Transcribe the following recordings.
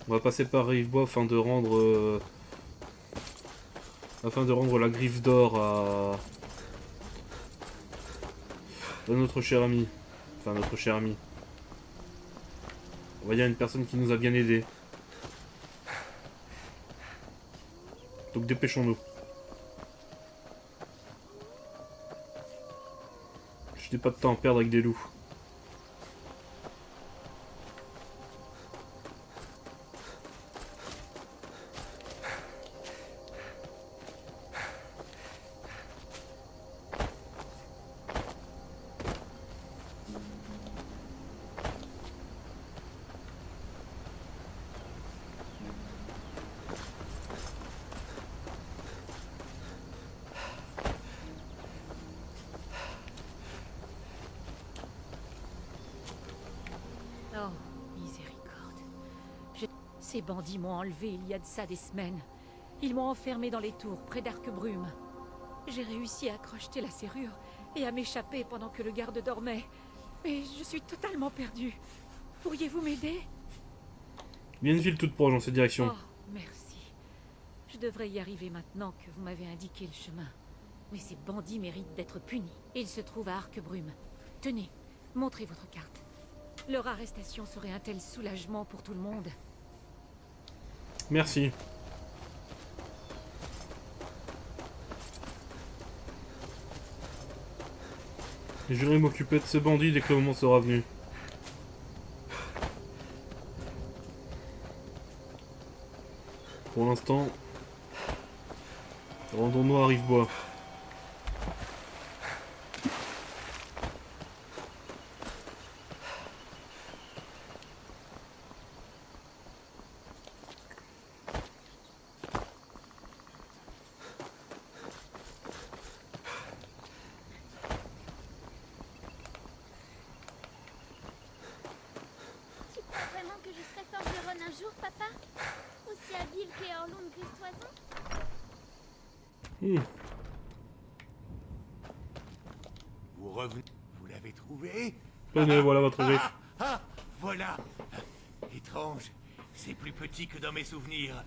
On va passer par Rivebois afin de rendre la griffe d'or à notre cher ami. Enfin, notre cher ami. On va dire une personne qui nous a bien aidés. Donc dépêchons-nous. Je n'ai pas de temps à perdre avec des loups. Oh, miséricorde. Je- Ces bandits m'ont enlevé il y a de ça des semaines. Ils m'ont enfermé dans les tours, près d'Arquebrume. J'ai réussi à crocheter la serrure et à m'échapper pendant que le garde dormait. Mais je suis totalement perdue. Pourriez-vous m'aider? Il y a une ville toute proche dans cette direction. Oh, merci. Je devrais y arriver maintenant que vous m'avez indiqué le chemin. Mais ces bandits méritent d'être punis. Ils se trouvent à Arquebrume. Tenez, montrez votre carte. Leur arrestation serait un tel soulagement pour tout le monde. Merci. Et je vais m'occuper de ce bandit dès que le moment sera venu. Pour l'instant, rendons-nous à Rivebois. Tu crois vraiment que je serai forgeronne un jour, papa? Aussi habile qu'Eorlund Gristoison? Vous revenez. Vous l'avez trouvé? Tenez, voilà votre griffe. Voilà. Étrange. C'est plus petit que dans mes souvenirs.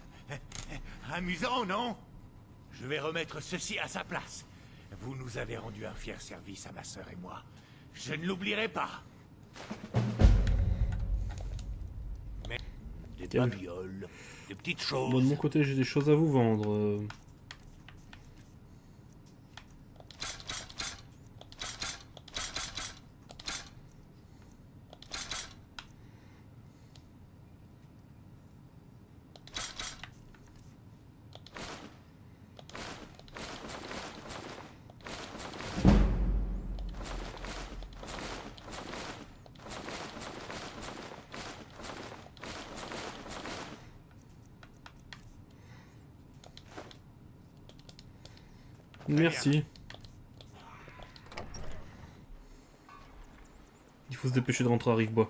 Amusant, non? Je vais remettre ceci à sa place. Vous nous avez rendu un fier service à ma sœur et moi. Je ne l'oublierai pas. Mais des Tiens. babioles, des petites Bon, de choses. mon côté, j'ai des choses à vous vendre. Merci. Il faut se dépêcher de rentrer à Rivebois.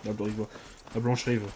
Rivebois. À Blanche-Rive.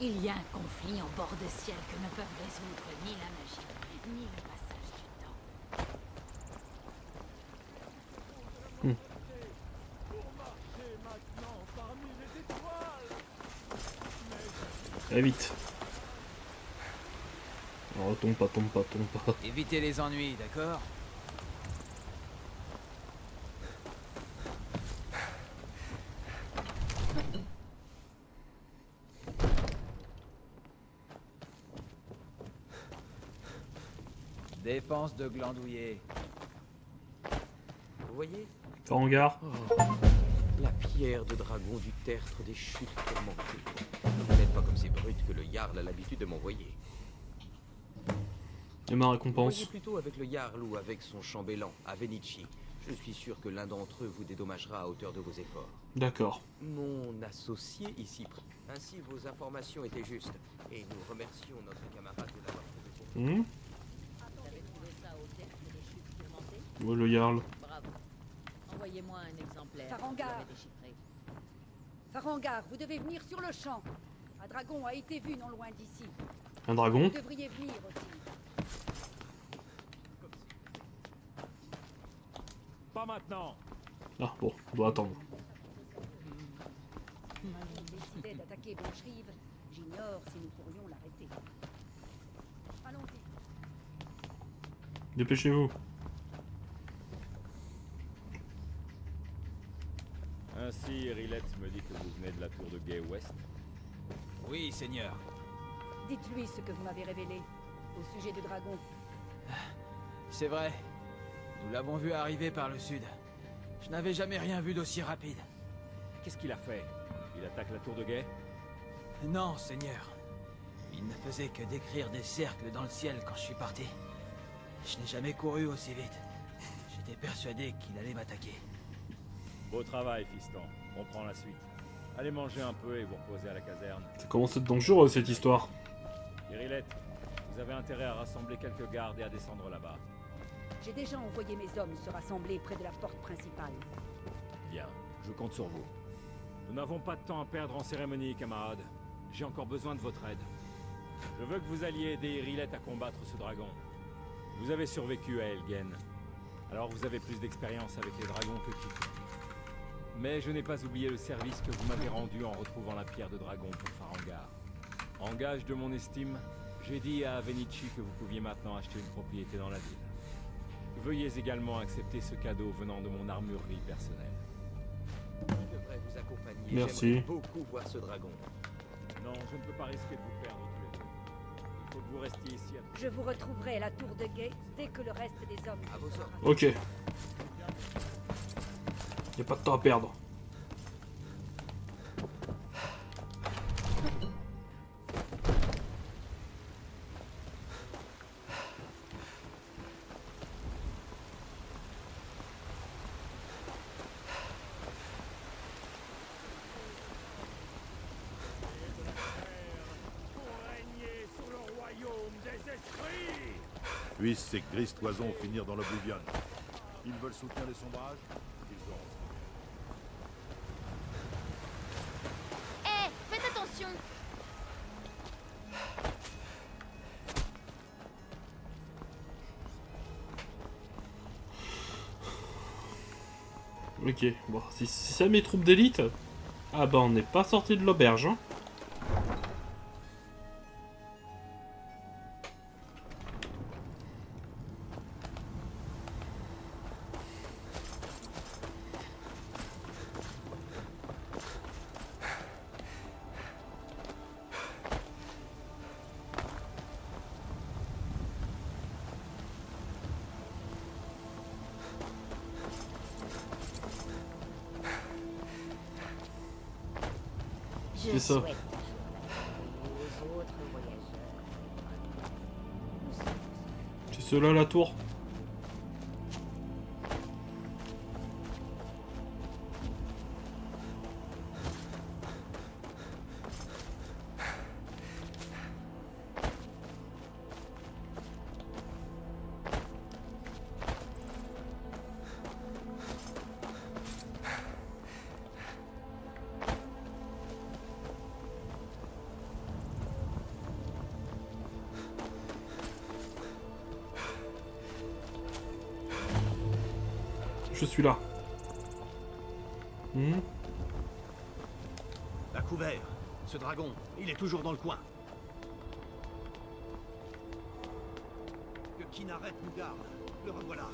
Il y a un conflit en bord de ciel que ne peuvent résoudre ni la magie, ni le passage du temps. Allez vite. Oh, tombe pas, tombe pas, tombe pas. Évitez les ennuis, d'accord? Défense de glandouiller. Vous voyez, Farangar. la pierre de dragon du tertre des chutes tourmentées. Vous n'êtes pas comme ces brutes que le Jarl a l'habitude de m'envoyer. Et ma Voyez récompense. plutôt avec le Jarl ou avec son chambellan, à Venici. Je suis sûr que l'un d'entre eux vous dédommagera à hauteur de vos efforts. D'accord. Mon associé ici. Ainsi, vos informations étaient justes. Et nous remercions notre camarade de l'avoir fait de Hmm. Oh, le Jarl. Bravo. Envoyez-moi un exemplaire. Farangar. Je vais déchiffrer. Farangar, vous devez venir sur le champ. Un dragon a été vu non loin d'ici. Un dragon. Vous devriez venir aussi. Pas maintenant. Ah bon, on doit attendre. S'il décidait d'attaquer Blancherive, j'ignore si nous pourrions l'arrêter. Allons-y. Dépêchez-vous. Ainsi, Rilette me dit que vous venez de la tour de Gay West. Oui, seigneur. Dites-lui ce que vous m'avez révélé au sujet du dragon. C'est vrai. Nous l'avons vu arriver par le sud. Je n'avais jamais rien vu d'aussi rapide. Qu'est-ce qu'il a fait? Il attaque la tour de Gay? Non, seigneur. Il ne faisait que décrire des cercles dans le ciel quand je suis parti. Je n'ai jamais couru aussi vite. J'étais persuadé qu'il allait m'attaquer. Beau travail, fiston. On prend la suite. Allez manger un peu et vous reposer à la caserne. Ça commence à être dangereux cette histoire. Irilette, vous avez intérêt à rassembler quelques gardes et à descendre là-bas. J'ai déjà envoyé mes hommes se rassembler près de la porte principale. Bien, je compte sur vous. Nous n'avons pas de temps à perdre en cérémonie, camarades. J'ai encore besoin de votre aide. Je veux que vous alliez aider Irilette à combattre ce dragon. Vous avez survécu à Elgen. Alors vous avez plus d'expérience avec les dragons que quiconque. Mais je n'ai pas oublié le service que vous m'avez rendu en retrouvant la pierre de dragon pour Farangar. En gage de mon estime, j'ai dit à Venici que vous pouviez maintenant acheter une propriété dans la ville. Veuillez également accepter ce cadeau venant de mon armurerie personnelle. Je devrais vous accompagner. Merci. J'aimerais beaucoup voir ce dragon. Non, je ne peux pas risquer de vous perdre tous les deux. Il faut que vous restiez ici à... Je vous retrouverai à la tour de guet dès que le reste des hommes À se vos sera ordres. Ok. Y a pas de temps à perdre. Puissent ces grises toisons finir dans l'oblivion. Ils veulent soutenir les sombrages, ils auront. Hé, faites attention. Ok, bon, si ça mes troupes d'élite. Ah bah on n'est pas sorti de l'auberge, hein. C'est ça. souhaite toujours la aux autres voyageurs. C'est cela la tour. je suis là. À couvert. Ce dragon, il est toujours dans le coin. Que Kynareth nous garde. Le revoilà.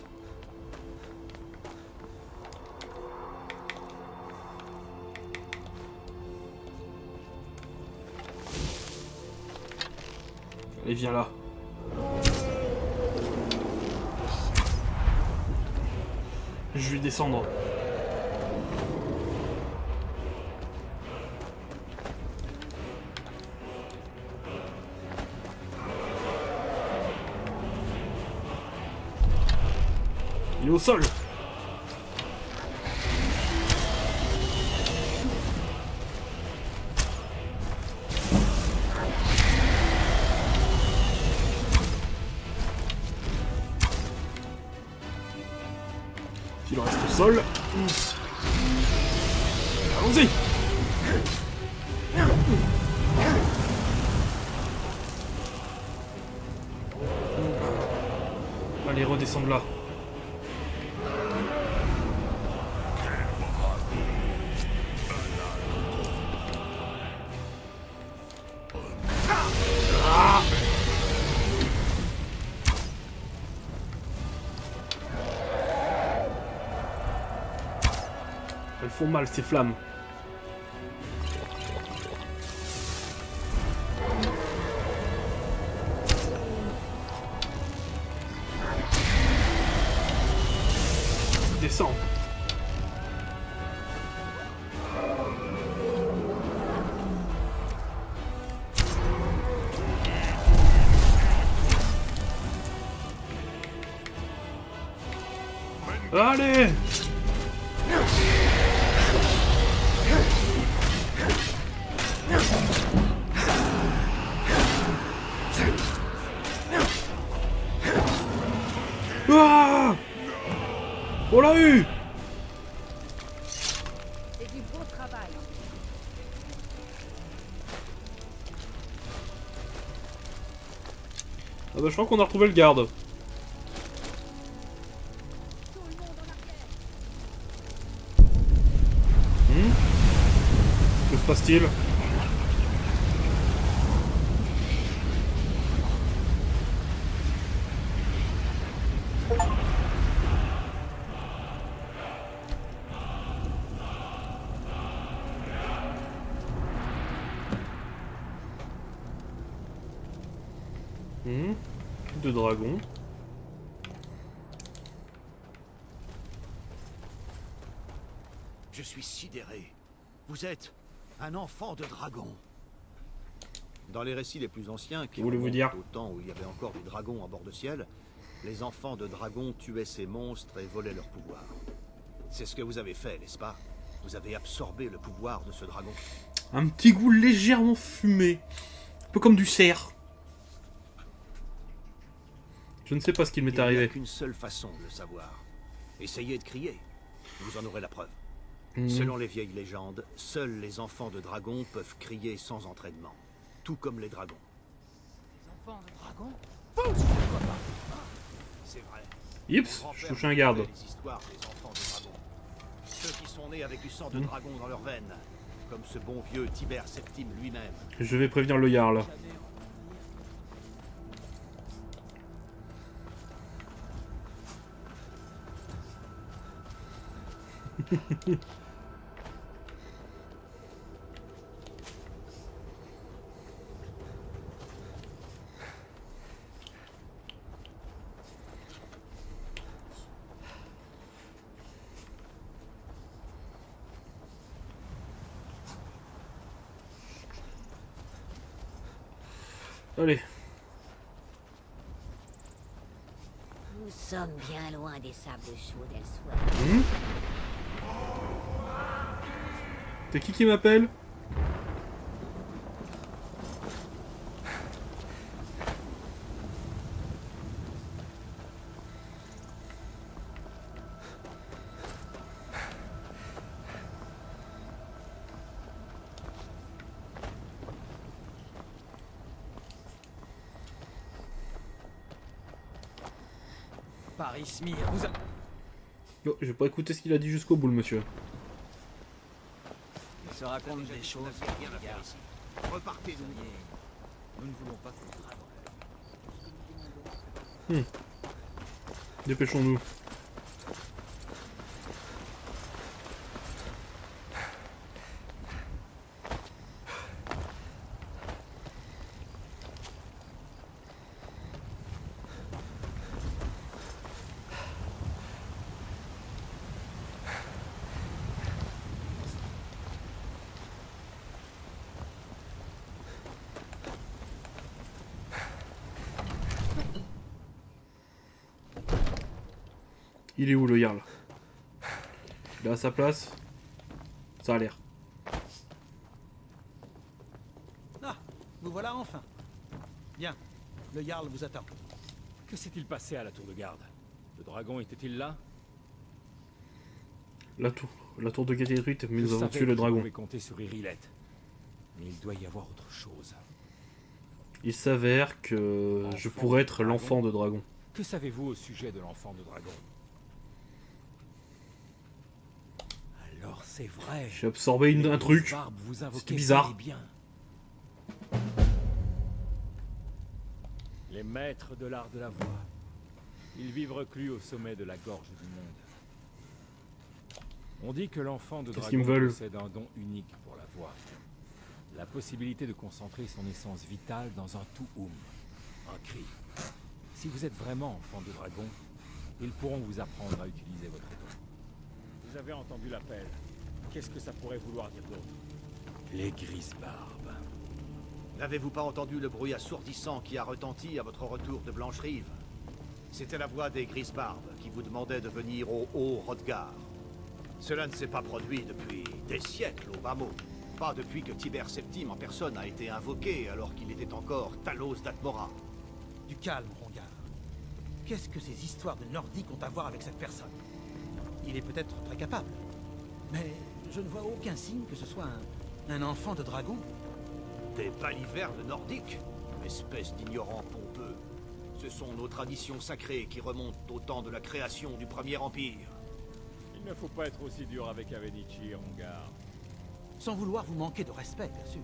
Allez, viens là. Je vais descendre. Il est au sol. S'il reste au sol. Allons-y. Allez, redescendre là. Elles font mal, ces flammes. Descends. Allez! Ah! On l'a eu! C'est du beau travail. Ah bah je crois qu'on a retrouvé le garde. Que se passe-t-il? De dragon. Je suis sidéré. Vous êtes un enfant de dragon. Dans les récits les plus anciens, qui Voulez-vous remontent dire au temps où il y avait encore des dragons à bord de ciel, les enfants de dragons tuaient ces monstres et volaient leur pouvoir. C'est ce que vous avez fait, n'est-ce pas? Vous avez absorbé le pouvoir de ce dragon. Un petit goût légèrement fumé. Un peu comme du cerf. Je ne sais pas ce qu'il m'est Il n'y a arrivé. qu'une seule façon de le savoir. Essayez de crier. Vous en aurez la preuve. Selon les vieilles légendes, seuls les enfants de dragons peuvent crier sans entraînement. Tout comme les dragons. Les enfants de dragon? C'est vrai. Ips, je touche un garde. Les histoires des enfants de dragons. Ceux qui sont nés avec du sang de dragon dans leurs veines. Comme ce bon vieux Tibère Septime lui-même. Je vais prévenir le Jarl. Allez. Nous sommes bien loin des sables chauds d'Elsewhere. C'est qui m'appelle? Paris Smir, vous a... Oh, je vais pas écouter ce qu'il a dit jusqu'au bout, le monsieur. Il se raconte des choses. Rien à faire ici. Repartez de nous. Nous ne voulons pas que Dépêchons-nous. Il est où le Jarl? Il est à sa place? Ça a l'air. Ah, vous voilà enfin. Bien, le Jarl vous attend. Que s'est-il passé à la tour de garde? Le dragon était-il là? La tour de Gaterut, mais nous Je avons savais tué le que dragon. Je pouvais compter sur Irilette. Mais il doit y avoir autre chose. Il s'avère que je pourrais être l'enfant de dragon. Que savez-vous au sujet de l'enfant de dragon? Alors c'est vrai. J'ai absorbé un truc. C'était bizarre. Bien. Les maîtres de l'art de la voix. Ils vivent reclus au sommet de la gorge du monde. On dit que l'enfant de Qu'est-ce qu'ils me dragon veulent? possède un don unique pour la voix. La possibilité de concentrer son essence vitale dans un tout-oum, un cri. Si vous êtes vraiment enfant de dragon, ils pourront vous apprendre à utiliser votre don. Vous avez entendu l'appel. Qu'est-ce que ça pourrait vouloir dire d'autre? Les Grisbarbes. N'avez-vous pas entendu le bruit assourdissant qui a retenti à votre retour de Blanche-Rive? C'était la voix des Grisbarbes qui vous demandait de venir au Haut-Hrodgar. Cela ne s'est pas produit depuis des siècles au bas mot. Pas depuis que Tibère Septime en personne a été invoqué alors qu'il était encore Talos d'Atmora. Du calme, Rongar. Qu'est-ce que ces histoires de Nordiques ont à voir avec cette personne? Il est peut-être très capable, mais je ne vois aucun signe que ce soit un enfant de dragon. Des balivernes nordiques? Espèce d'ignorant pompeux. Ce sont nos traditions sacrées qui remontent au temps de la création du Premier Empire. Il ne faut pas être aussi dur avec Avenichi, Rongar. Sans vouloir vous manquer de respect, bien sûr.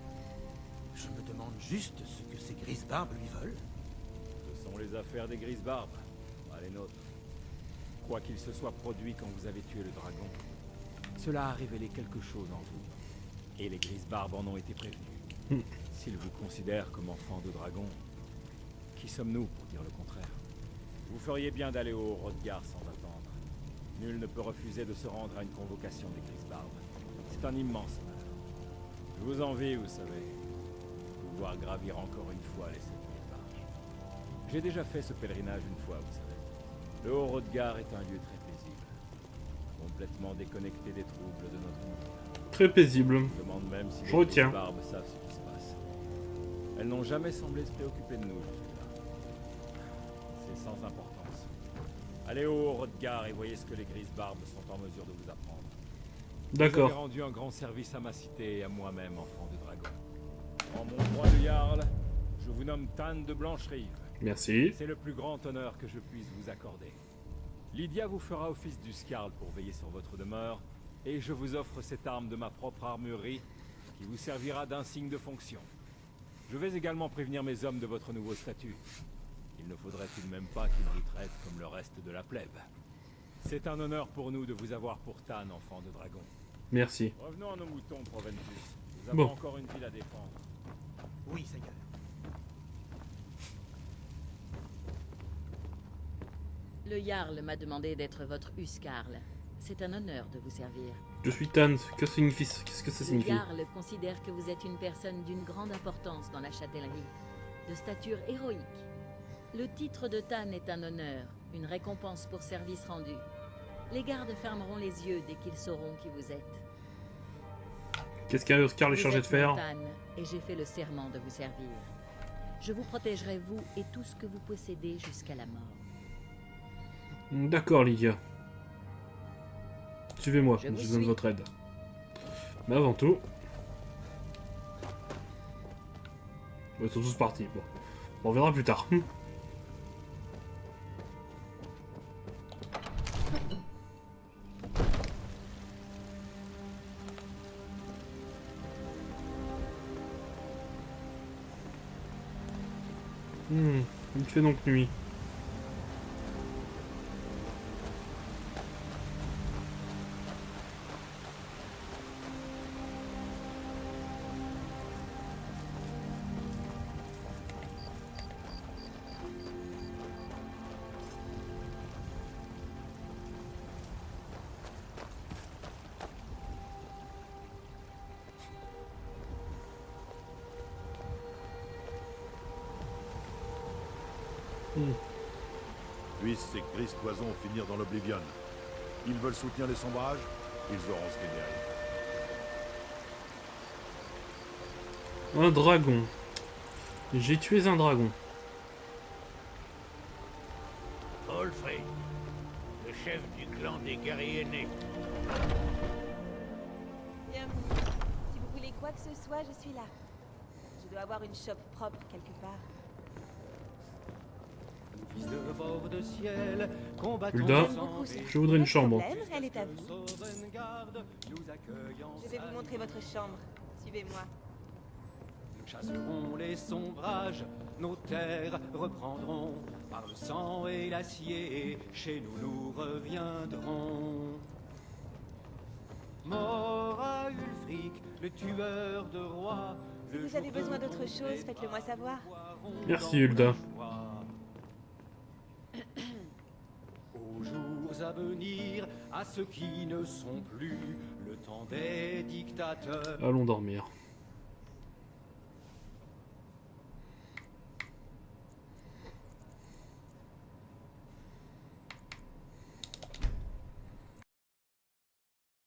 Je me demande juste ce que ces Grisbarbes lui veulent. Ce sont les affaires des Grisbarbes, pas les nôtres. Quoi qu'il se soit produit quand vous avez tué le dragon, cela a révélé quelque chose en vous. Et les Grisbarbes en ont été prévenus. S'ils vous considèrent comme enfant de dragon, qui sommes-nous pour dire le contraire? Vous feriez bien d'aller au Hrodgar sans attendre. Nul ne peut refuser de se rendre à une convocation des Grisbarbes. C'est un immense honneur. Je vous envie, vous savez. Pouvoir gravir encore une fois les 7000 marches. J'ai déjà fait ce pèlerinage une fois, vous savez. Le Haut-Hrodgar est un lieu très paisible. Complètement déconnecté des troubles de notre monde. Très paisible. Je demande même si Je les retiens. Grisbarbes savent ce qui se passe. Elles n'ont jamais semblé se préoccuper de nous jusque-là. C'est sans importance. Allez au Hrodgar et voyez ce que les Grisbarbes sont en mesure de vous apprendre. D'accord. Vous avez rendu un grand service à ma cité et à moi-même, enfant de dragon. En mon droit de Jarl, je vous nomme Tan de Blanche-Rive. Merci. C'est le plus grand honneur que je puisse vous accorder. Lydia vous fera office du Skarl pour veiller sur votre demeure, et je vous offre cette arme de ma propre armurerie qui vous servira d'insigne de fonction. Je vais également prévenir mes hommes de votre nouveau statut. Il ne faudrait tout de même pas qu'ils vous traitent comme le reste de la plèbe. C'est un honneur pour nous de vous avoir pour Tan, enfant de dragon. Merci. Revenons à nos moutons, Proventus. Nous avons Bon. encore une ville à défendre. Oui, Seigneur. Le Jarl m'a demandé d'être votre Huskarl. C'est un honneur de vous servir. Je suis Tan. Qu'est-ce que ça Le signifie? Jarl considère que vous êtes une personne d'une grande importance dans la châtellerie, de stature héroïque. Le titre de Tan est un honneur, une récompense pour service rendu. Les gardes fermeront les yeux dès qu'ils sauront qui vous êtes. Qu'est-ce qu'un Oscar est Vous chargé de êtes faire? mon Tan, et j'ai fait le serment de vous servir. Je vous protégerai, vous et tout ce que vous possédez, jusqu'à la mort. D'accord, Lydia. Suivez-moi, Je j'ai vous besoin de suis. votre aide. Mais avant tout... Ils sont tous partis, bon. On verra plus tard. Il fait donc nuit. Puissent ces grises toisons finir dans l'Oblivion. Ils veulent soutenir les sombrages, ils auront ce qu'ils méritent. Un dragon. J'ai tué un dragon. Olfrid, le chef du clan des guerriers nés. Bienvenue. Si vous voulez quoi que ce soit, je suis là. Je dois avoir une shop propre quelque part. Fils de bord de ciel, Hulda, je voudrais une chambre. Elle est à vous. Je vais vous montrer votre chambre. Suivez-moi. Nous chasserons les sombrages, nos terres reprendront. Par le sang et l'acier, chez nous nous reviendrons. Mort à Ulfric, le tueur de rois. Si vous avez besoin d'autre chose, faites-le moi savoir. Merci Hulda. Aux jours à venir, à ceux qui ne sont plus, le temps des dictateurs. Allons dormir.